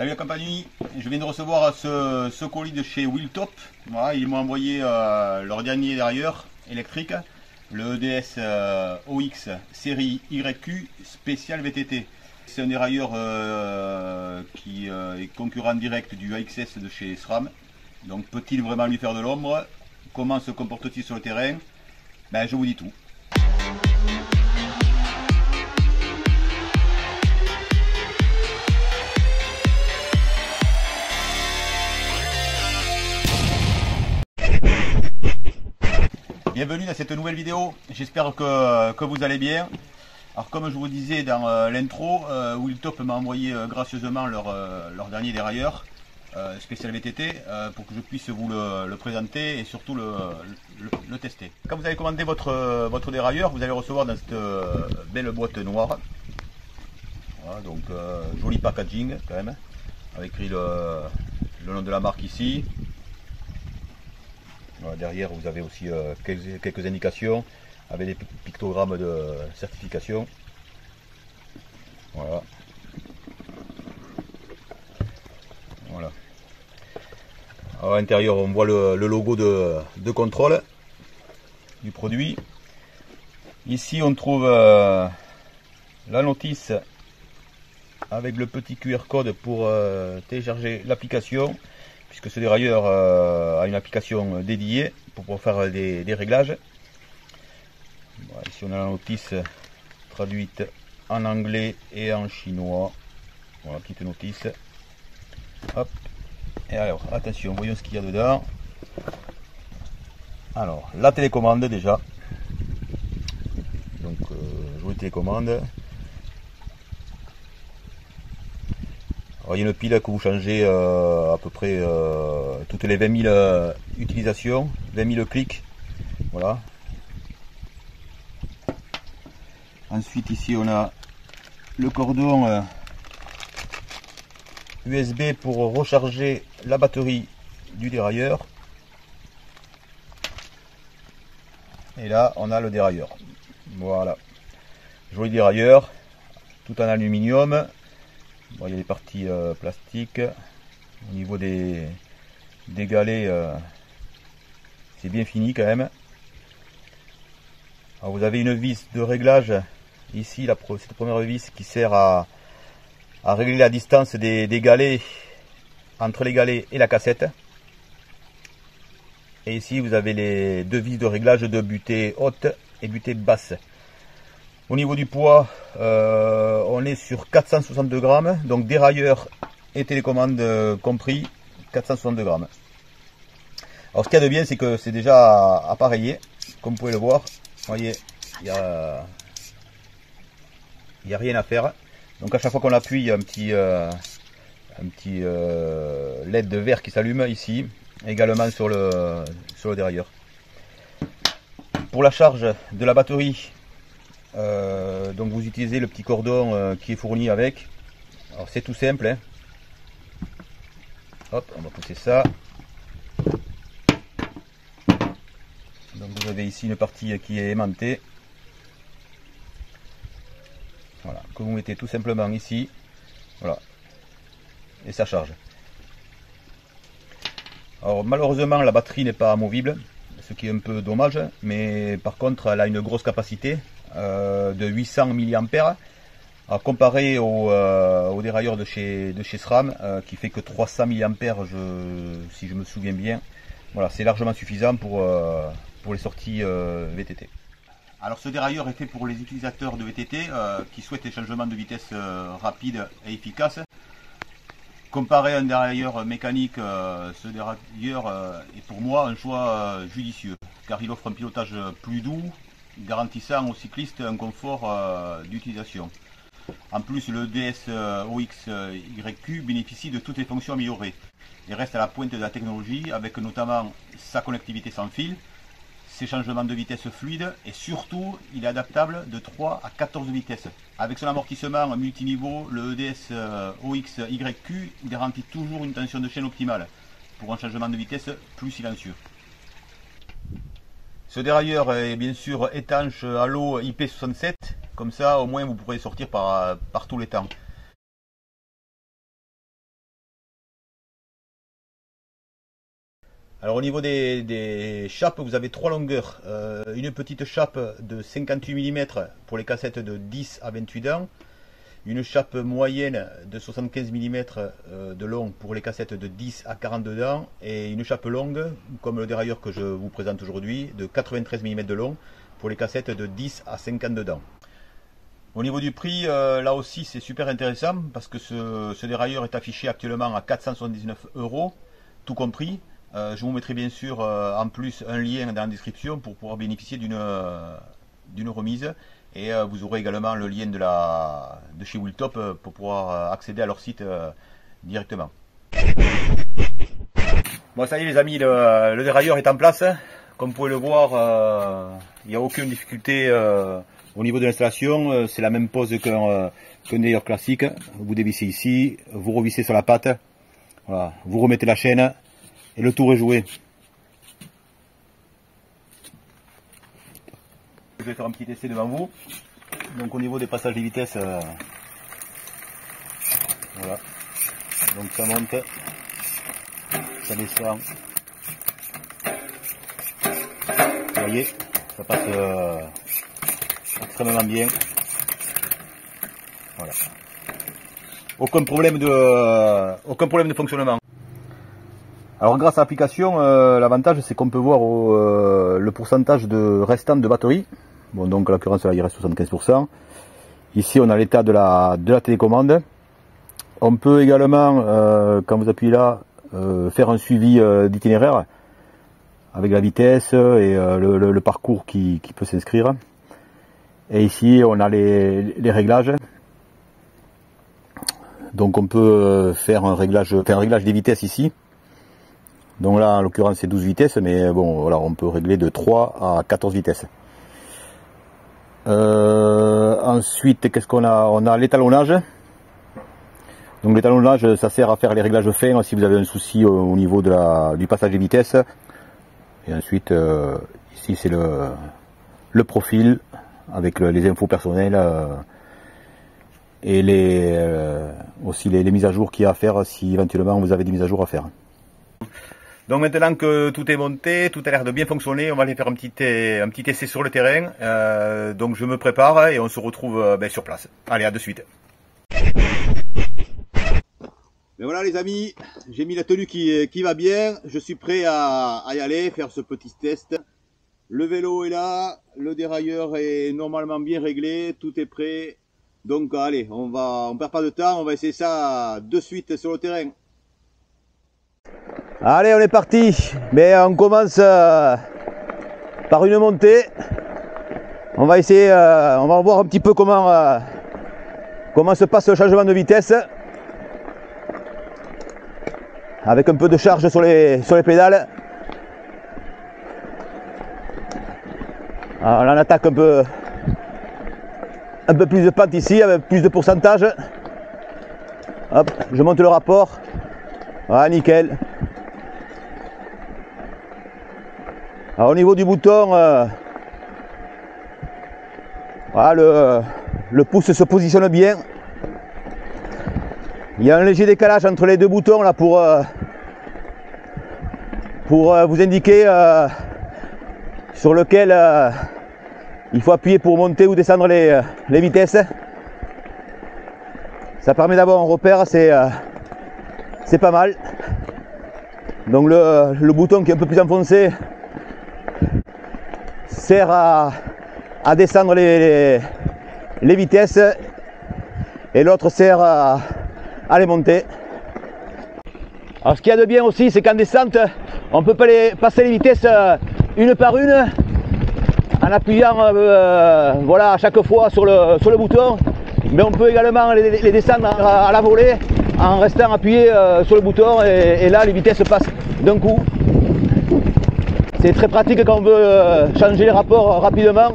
Salut la compagnie, je viens de recevoir ce colis de chez Wheeltop. Voilà, ils m'ont envoyé leur dernier dérailleur électrique, le EDS OX série YQ spécial VTT. C'est un dérailleur qui est concurrent direct du AXS de chez SRAM. Donc peut-il vraiment lui faire de l'ombre? Comment se comporte-t-il sur le terrain? Ben, je vous dis tout. Bienvenue dans cette nouvelle vidéo, j'espère que vous allez bien. Alors comme je vous disais dans l'intro, Wheeltop m'a envoyé gracieusement leur dernier dérailleur spécial VTT pour que je puisse vous le présenter et surtout le tester. Quand vous allez commander votre dérailleur, vous allez recevoir dans cette belle boîte noire. Voilà, donc joli packaging quand même, avec écrit le nom de la marque ici. Voilà, derrière vous avez aussi quelques indications avec des pictogrammes de certification. Voilà. Voilà. Alors, à l'intérieur on voit le logo de contrôle du produit. Ici on trouve la notice avec le petit QR code pour télécharger l'application, puisque ce dérailleur a une application dédiée pour pouvoir faire des réglages. Voilà, ici on a la notice traduite en anglais et en chinois. Voilà, petite notice. Hop. Et alors, attention, voyons ce qu'il y a dedans. Alors, la télécommande déjà. Donc, jolie télécommande. Alors, il y a une pile que vous changez à peu près toutes les 20 000 utilisations, 20 000 clics. Voilà. Ensuite, ici, on a le cordon USB pour recharger la batterie du dérailleur. Et là, on a le dérailleur. Voilà. Joli dérailleur, tout en aluminium. Bon, il y a des parties plastiques. Au niveau des galets, c'est bien fini quand même. Alors, vous avez une vis de réglage ici, cette première vis qui sert à régler la distance des galets entre les galets et la cassette. Et ici vous avez les deux vis de réglage de butée haute et butée basse. Au niveau du poids, on est sur 462 grammes, donc dérailleur et télécommande compris, 462 grammes. Alors ce qu'il y a de bien, c'est que c'est déjà appareillé, comme vous pouvez le voir. Vous voyez, il n'y a rien à faire. Donc à chaque fois qu'on appuie, il y a un petit LED vert qui s'allume ici, également sur le dérailleur. Pour la charge de la batterie, donc vous utilisez le petit cordon qui est fourni avec. Alors c'est tout simple, hein. Hop, on va pousser ça. Donc vous avez ici une partie qui est aimantée. Voilà, que vous mettez tout simplement ici. Voilà. Et ça charge. Alors malheureusement la batterie n'est pas amovible, ce qui est un peu dommage, mais par contre elle a une grosse capacité de 800 mAh. Alors, comparé au dérailleur de chez SRAM qui fait que 300 mAh, si je me souviens bien. Voilà, c'est largement suffisant pour les sorties VTT. Alors ce dérailleur est fait pour les utilisateurs de VTT qui souhaitent des changements de vitesse rapides et efficaces. Comparé à un dérailleur mécanique, ce dérailleur est pour moi un choix judicieux, car il offre un pilotage plus doux, garantissant aux cyclistes un confort d'utilisation. En plus, le DS OX YQ bénéficie de toutes les fonctions améliorées et reste à la pointe de la technologie, avec notamment sa connectivité sans fil, ses changements de vitesse fluides, et surtout il est adaptable de 3 à 14 vitesses. Avec son amortissement multiniveau, le EDS OX YQ garantit toujours une tension de chaîne optimale pour un changement de vitesse plus silencieux. Ce dérailleur est bien sûr étanche à l'eau IP67, comme ça au moins vous pourrez sortir par tous les temps. Alors au niveau des chapes, vous avez trois longueurs. Une petite chape de 58 mm pour les cassettes de 10 à 28 dents. Une chape moyenne de 75 mm de long pour les cassettes de 10 à 42 dents. Et une chape longue, comme le dérailleur que je vous présente aujourd'hui, de 93 mm de long pour les cassettes de 10 à 52 dents. Au niveau du prix, là aussi c'est super intéressant parce que ce dérailleur est affiché actuellement à 479 €, tout compris. Je vous mettrai bien sûr en plus un lien dans la description pour pouvoir bénéficier d'une remise. Et vous aurez également le lien de chez Wheeltop pour pouvoir accéder à leur site directement. Bon, ça y est les amis, le dérailleur est en place. Comme vous pouvez le voir, il n'y a aucune difficulté au niveau de l'installation. C'est la même pose qu'un dérailleur classique. Vous dévissez ici, vous revissez sur la patte. Voilà, vous remettez la chaîne. Et le tour est joué. Je vais faire un petit essai devant vous. Donc au niveau des passages de vitesse, voilà. Donc ça monte, ça descend. Vous voyez, ça passe extrêmement bien. Voilà. Aucun problème de fonctionnement. Alors grâce à l'application, l'avantage c'est qu'on peut voir le pourcentage de restant de batterie. Bon, donc en l'occurrence là il reste 75%. Ici on a l'état de la télécommande. On peut également, quand vous appuyez là, faire un suivi d'itinéraire avec la vitesse et le parcours qui peut s'inscrire. Et ici on a les réglages. Donc on peut faire un réglage des vitesses ici. Donc là, en l'occurrence, c'est 12 vitesses, mais bon, voilà, on peut régler de 3 à 14 vitesses. Ensuite, qu'est-ce qu'on a? On a l'étalonnage. Donc l'étalonnage, ça sert à faire les réglages fins si vous avez un souci au niveau du passage des vitesses. Et ensuite, ici, c'est le profil avec les infos personnelles et aussi les mises à jour qu'il y a à faire si éventuellement vous avez des mises à jour à faire. Donc maintenant que tout est monté, tout a l'air de bien fonctionner, on va aller faire un petit essai sur le terrain. Donc je me prépare et on se retrouve sur place. Allez, à de suite. Ben voilà les amis, j'ai mis la tenue qui va bien. Je suis prêt à y aller, faire ce petit test. Le vélo est là, le dérailleur est normalement bien réglé, tout est prêt. Donc allez, on perd pas de temps, on va essayer ça de suite sur le terrain. Allez, on est parti, mais on commence par une montée. On va essayer, on va voir un petit peu comment se passe le changement de vitesse. Avec un peu de charge sur les pédales. Alors, on attaque un peu plus de pente ici, avec plus de pourcentage. Hop, je monte le rapport. Voilà, nickel. Alors, au niveau du bouton, voilà, le pouce se positionne bien. Il y a un léger décalage entre les deux boutons là pour vous indiquer sur lequel il faut appuyer pour monter ou descendre les vitesses. Ça permet d'avoir un repère, c'est pas mal. Donc le bouton qui est un peu plus enfoncé sert à descendre les vitesses et l'autre sert à les monter. Alors ce qu'il y a de bien aussi, c'est qu'en descente, on peut passer les vitesses une par une en appuyant voilà, à chaque fois sur le bouton, mais on peut également les descendre à la volée en restant appuyé sur le bouton et là les vitesses passent d'un coup. C'est très pratique quand on veut changer les rapports rapidement.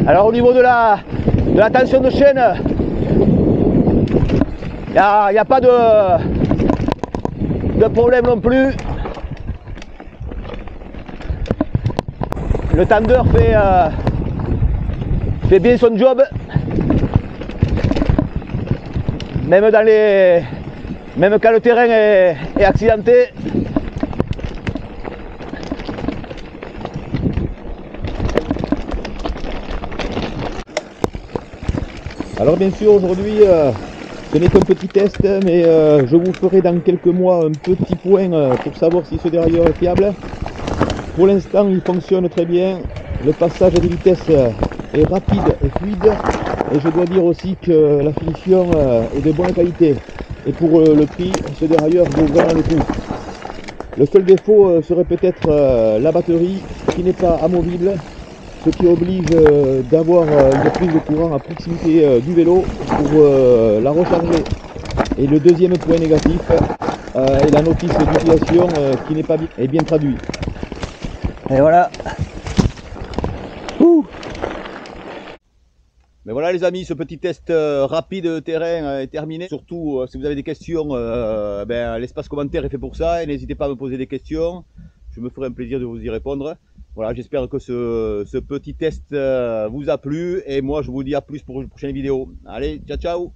Alors au niveau de la tension de chaîne, il n'y a pas de problème non plus. Le tender fait bien son job. Même quand le terrain est accidenté. Alors bien sûr aujourd'hui ce n'est qu'un petit test, mais je vous ferai dans quelques mois un petit point pour savoir si ce dérailleur est fiable. Pour l'instant il fonctionne très bien, le passage des vitesses est rapide et fluide, et je dois dire aussi que la finition est de bonne qualité, et pour le prix ce dérailleur vaut vraiment le coup. Le seul défaut serait peut-être la batterie qui n'est pas amovible, ce qui oblige d'avoir une prise de courant à proximité du vélo pour la recharger. Et le deuxième point négatif est la notice d'utilisation qui n'est pas bien traduite. Et voilà. Mais voilà les amis, ce petit test rapide de terrain est terminé. Surtout si vous avez des questions, l'espace commentaire est fait pour ça, et n'hésitez pas à me poser des questions. Je me ferai un plaisir de vous y répondre. Voilà, j'espère que ce petit test vous a plu, et moi je vous dis à plus pour une prochaine vidéo. Allez, ciao ciao.